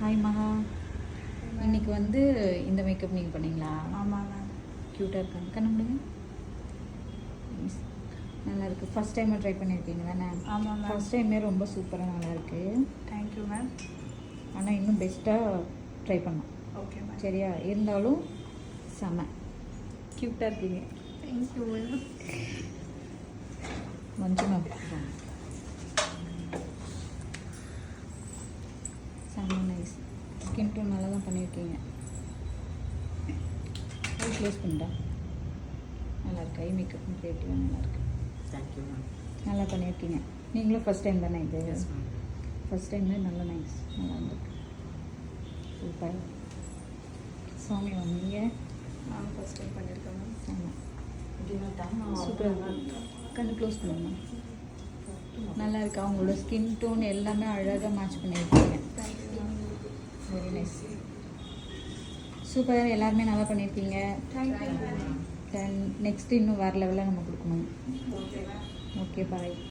Hi மகா. இன்னைக்கு வந்து இந்த மேக்கப் நீங்கள் பண்ணீங்களா? ஆமாம் மேம். க்யூட்டாக இருக்காங்க. கண்ண முடியுங்க. நல்லா இருக்குது. ஃபஸ்ட் டைம் ட்ரை பண்ணியிருக்கீங்க தானே? ஆமாம் மேம். ஃபஸ்ட் டைமே ரொம்ப சூப்பராக நல்லாயிருக்கு. Thank you ma'am. ஆனால் இன்னும் பெஸ்ட்டாக ட்ரை பண்ணோம். Okay ma'am. சரியா? இருந்தாலும் செம க்யூட்டாக இருக்கீங்க. Thank you ma'am. மஞ்சு மேம் செம்ம நைஸ். ஸ்கின் டோன் நல்லா தான் பண்ணியிருக்கீங்க. ஐ க்ளோஸ் பண்ணிட்டா நல்லா இருக்கு. ஐ மேக்கப் க்ரியேட்டிவாக நல்லாயிருக்கு. Thank you ma'am. நல்லா பண்ணியிருக்கீங்க. நீங்களும் ஃபஸ்ட் டைம் தானே இது? Yes ma'am. ஃபஸ்ட் டைமே நல்லா நைஸ். நல்லா இருந்திருக்கு. சூப்பர். சாமி மேம் நீங்கள்? நானும் ஃபஸ்ட் டைம் பண்ணியிருக்கேன் மேம். ஆமாம் சூப்பராக சூப்பராக கண்ணு க்ளோஸ் பண்ணுங்க. நல்லா இருக்கு. அவங்களோட ஸ்கின் டோன் எல்லாமே அழகாக மேட்ச் பண்ணியிருக்கீங்க. Thank you ma'am. Very nice. Super. எல்லாருமே நல்லா பண்ணியிருக்கீங்க. Thank you ma'am. தென் நெக்ஸ்ட் இன்னும் வேறு லெவலில் நம்ம கொடுக்கணும். Okay ma'am. Okay bye.